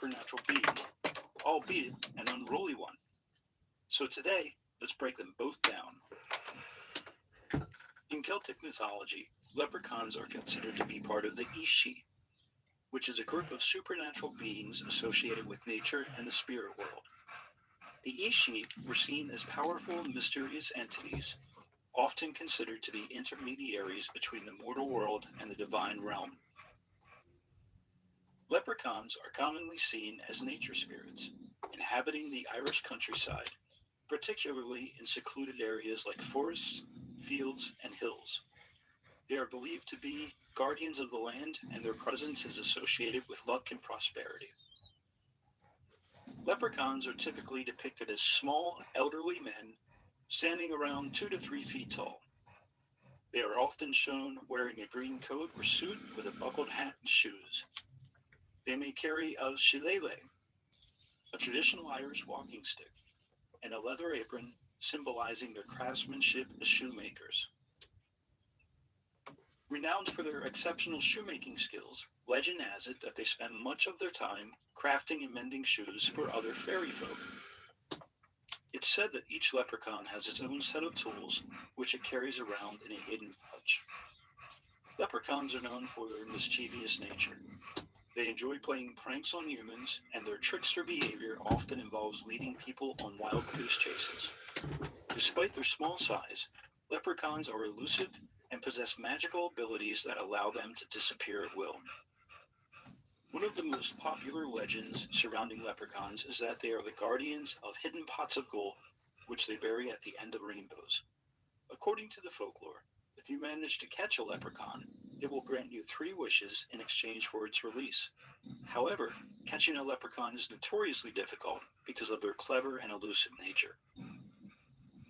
supernatural being, albeit an unruly one. So today, let's break them both down. In Celtic mythology, leprechauns are considered to be part of the Ishi, which is a group of supernatural beings associated with nature and the spirit world. The Ishi were seen as powerful, mysterious entities, often considered to be intermediaries between the mortal world and the divine realm. Leprechauns are commonly seen as nature spirits, inhabiting the Irish countryside, particularly in secluded areas like forests, fields, and hills. They are believed to be guardians of the land, and their presence is associated with luck and prosperity. Leprechauns are typically depicted as small, elderly men standing around 2 to 3 feet tall. They are often shown wearing a green coat or suit with a buckled hat and shoes. They may carry a shillelagh, a traditional Irish walking stick, and a leather apron symbolizing their craftsmanship as shoemakers. Renowned for their exceptional shoemaking skills, legend has it that they spend much of their time crafting and mending shoes for other fairy folk. It's said that each leprechaun has its own set of tools, which it carries around in a hidden pouch. Leprechauns are known for their mischievous nature. They enjoy playing pranks on humans, and their trickster behavior often involves leading people on wild goose chases. Despite their small size, leprechauns are elusive and possess magical abilities that allow them to disappear at will. One of the most popular legends surrounding leprechauns is that they are the guardians of hidden pots of gold, which they bury at the end of rainbows. According to the folklore, if you manage to catch a leprechaun, it will grant you 3 wishes in exchange for its release. However, catching a leprechaun is notoriously difficult because of their clever and elusive nature.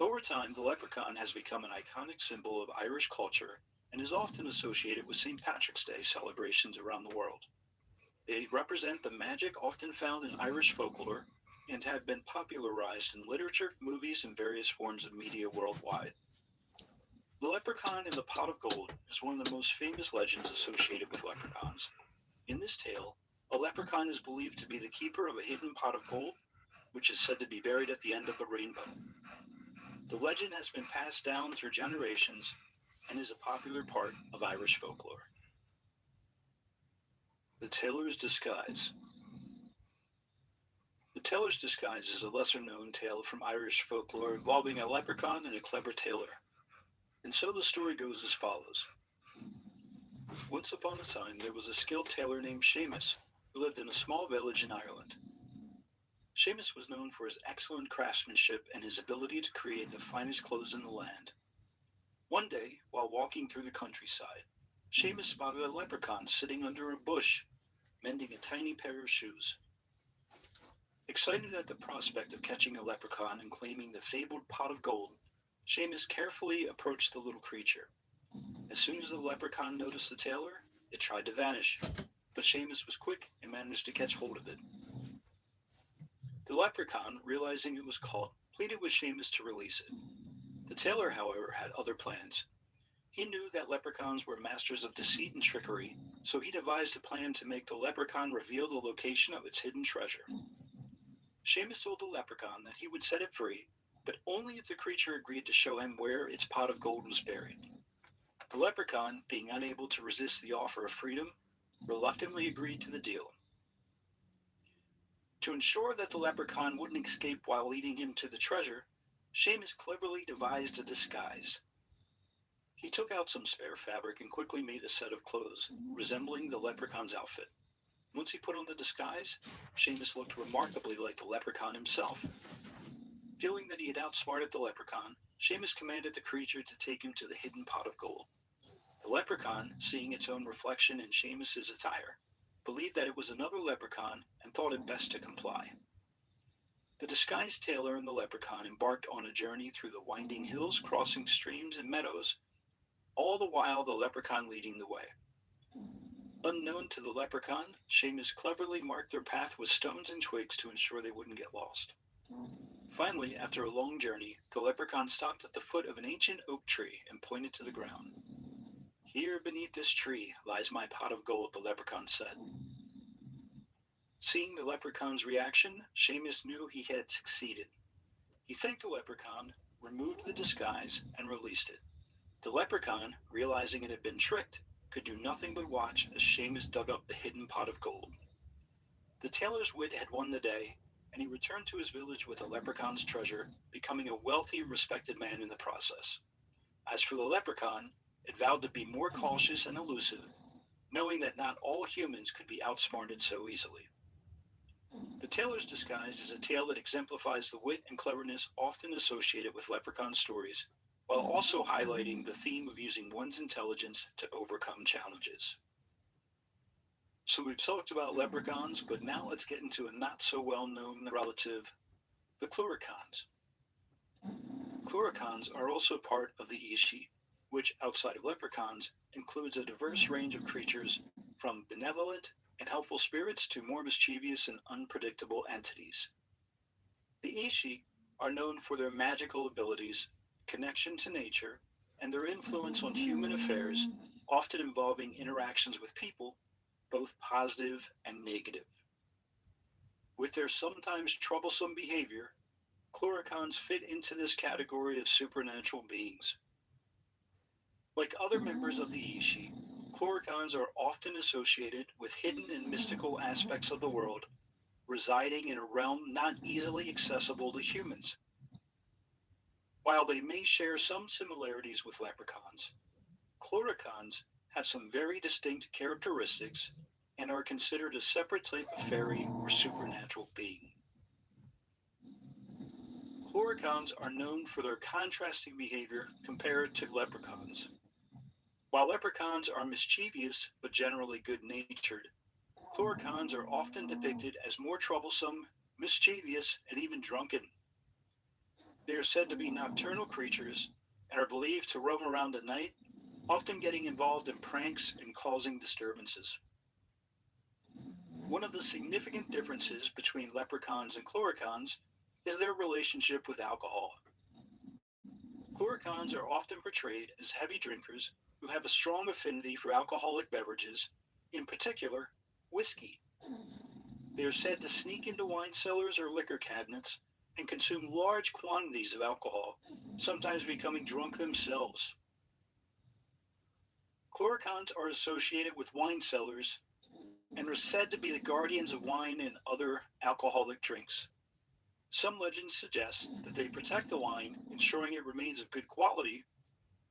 Over time, the leprechaun has become an iconic symbol of Irish culture and is often associated with St. Patrick's Day celebrations around the world. They represent the magic often found in Irish folklore and have been popularized in literature, movies, and various forms of media worldwide. The leprechaun in the pot of gold is one of the most famous legends associated with leprechauns. In this tale, a leprechaun is believed to be the keeper of a hidden pot of gold, which is said to be buried at the end of the rainbow. The legend has been passed down through generations and is a popular part of Irish folklore. The Tailor's Disguise. The Tailor's Disguise is a lesser known tale from Irish folklore involving a leprechaun and a clever tailor. And so the story goes as follows. Once upon a time, there was a skilled tailor named Seamus, who lived in a small village in Ireland. Seamus was known for his excellent craftsmanship and his ability to create the finest clothes in the land. One day, while walking through the countryside, Seamus spotted a leprechaun sitting under a bush, mending a tiny pair of shoes. Excited at the prospect of catching a leprechaun and claiming the fabled pot of gold, Seamus carefully approached the little creature. As soon as the leprechaun noticed the tailor, it tried to vanish, but Seamus was quick and managed to catch hold of it. The leprechaun, realizing it was caught, pleaded with Seamus to release it. The tailor, however, had other plans. He knew that leprechauns were masters of deceit and trickery, so he devised a plan to make the leprechaun reveal the location of its hidden treasure. Seamus told the leprechaun that he would set it free, but only if the creature agreed to show him where its pot of gold was buried. The leprechaun, being unable to resist the offer of freedom, reluctantly agreed to the deal. To ensure that the leprechaun wouldn't escape while leading him to the treasure, Seamus cleverly devised a disguise. He took out some spare fabric and quickly made a set of clothes, resembling the leprechaun's outfit. Once he put on the disguise, Seamus looked remarkably like the leprechaun himself. Feeling that he had outsmarted the leprechaun, Seamus commanded the creature to take him to the hidden pot of gold. The leprechaun, seeing its own reflection in Seamus's attire, believed that it was another leprechaun and thought it best to comply. The disguised tailor and the leprechaun embarked on a journey through the winding hills, crossing streams and meadows, all the while the leprechaun leading the way. Unknown to the leprechaun, Seamus cleverly marked their path with stones and twigs to ensure they wouldn't get lost. Finally, after a long journey, the leprechaun stopped at the foot of an ancient oak tree and pointed to the ground. "Here beneath this tree lies my pot of gold," the leprechaun said. Seeing the leprechaun's reaction, Seamus knew he had succeeded. He thanked the leprechaun, removed the disguise, and released it. The leprechaun, realizing it had been tricked, could do nothing but watch as Seamus dug up the hidden pot of gold. The tailor's wit had won the day, and he returned to his village with the leprechaun's treasure, becoming a wealthy and respected man in the process. As for the leprechaun, it vowed to be more cautious and elusive, knowing that not all humans could be outsmarted so easily. The tailor's disguise is a tale that exemplifies the wit and cleverness often associated with leprechaun stories, while also highlighting the theme of using one's intelligence to overcome challenges. So we've talked about leprechauns, but now let's get into a not so well known relative, the cluricauns. Cluricauns are also part of the Ishi, which, outside of leprechauns, includes a diverse range of creatures from benevolent and helpful spirits to more mischievous and unpredictable entities. The Ishi are known for their magical abilities, connection to nature, and their influence on human affairs, often involving interactions with people, both positive and negative. With their sometimes troublesome behavior, cluricauns fit into this category of supernatural beings. Like other members of the Ishi, cluricauns are often associated with hidden and mystical aspects of the world, residing in a realm not easily accessible to humans. While they may share some similarities with leprechauns, cluricauns have some very distinct characteristics and are considered a separate type of fairy or supernatural being. Cluricauns are known for their contrasting behavior compared to leprechauns. While leprechauns are mischievous but generally good natured, cluricauns are often depicted as more troublesome, mischievous, and even drunken. They are said to be nocturnal creatures and are believed to roam around at night, often getting involved in pranks and causing disturbances. One of the significant differences between leprechauns and cluricauns is their relationship with alcohol. Cluricauns are often portrayed as heavy drinkers who have a strong affinity for alcoholic beverages, in particular, whiskey. They are said to sneak into wine cellars or liquor cabinets and consume large quantities of alcohol, sometimes becoming drunk themselves. Cluricauns are associated with wine cellars and are said to be the guardians of wine and other alcoholic drinks. Some legends suggest that they protect the wine, ensuring it remains of good quality,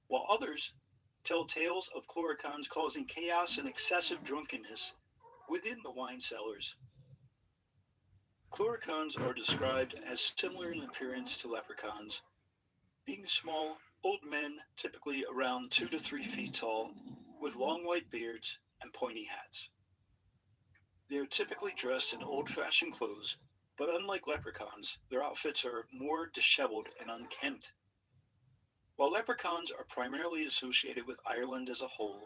while others tell tales of cluricauns causing chaos and excessive drunkenness within the wine cellars. Cluricauns are described as similar in appearance to leprechauns, being small, old men typically around 2 to 3 feet tall, with long white beards and pointy hats. They are typically dressed in old-fashioned clothes, but unlike leprechauns, their outfits are more disheveled and unkempt. While leprechauns are primarily associated with Ireland as a whole,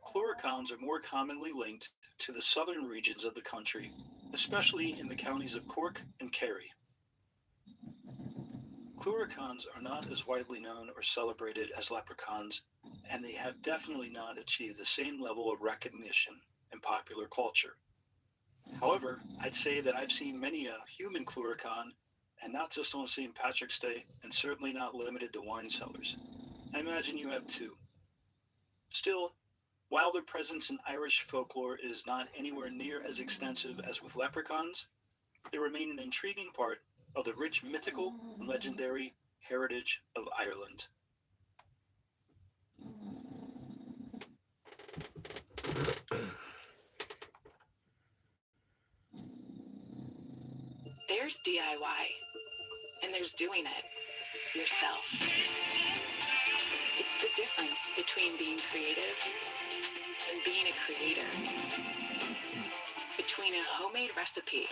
cluricauns are more commonly linked to the southern regions of the country, especially in the counties of Cork and Kerry. Cluricauns are not as widely known or celebrated as leprechauns, and they have definitely not achieved the same level of recognition in popular culture. However, I'd say that I've seen many a human cluricaun, and not just on St. Patrick's Day, and certainly not limited to wine cellars. I imagine you have too. Still, while their presence in Irish folklore is not anywhere near as extensive as with leprechauns, they remain an intriguing part of the rich mythical and legendary heritage of Ireland. There's DIY, and there's doing it yourself. It's the difference between being creative and being a creator, between a homemade recipe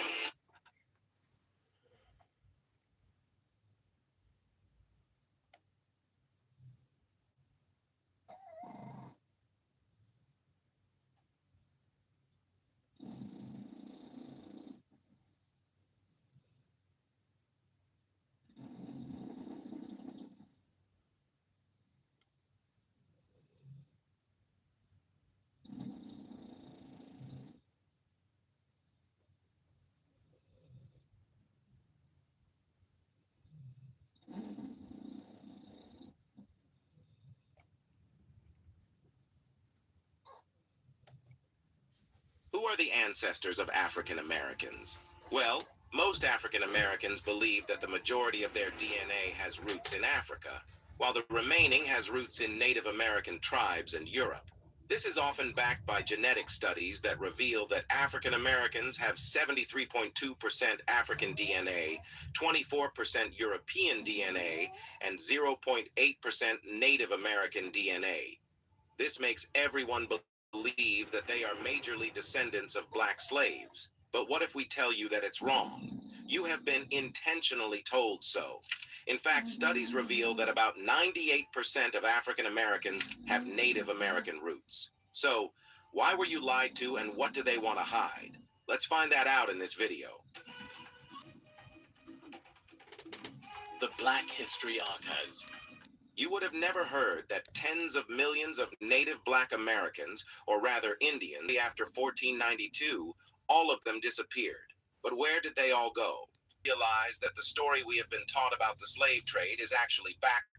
Who are the ancestors of African Americans? Well, most African Americans believe that the majority of their DNA has roots in Africa, while the remaining has roots in Native American tribes and Europe. This is often backed by genetic studies that reveal that African Americans have 73.2% African DNA, 24% European DNA, and 0.8% Native American DNA. This makes everyone believe that they are majorly descendants of black slaves. But what if we tell you that it's wrong? You have been intentionally told so. In fact, studies reveal that about 98% of African Americans have Native American roots. So, why were you lied to and what do they want to hide? Let's find that out in this video. The Black History Archives. You would have never heard that tens of millions of native black Americans, or rather Indians, after 1492, all of them disappeared. But where did they all go? Realize that the story we have been taught about the slave trade is actually backwards.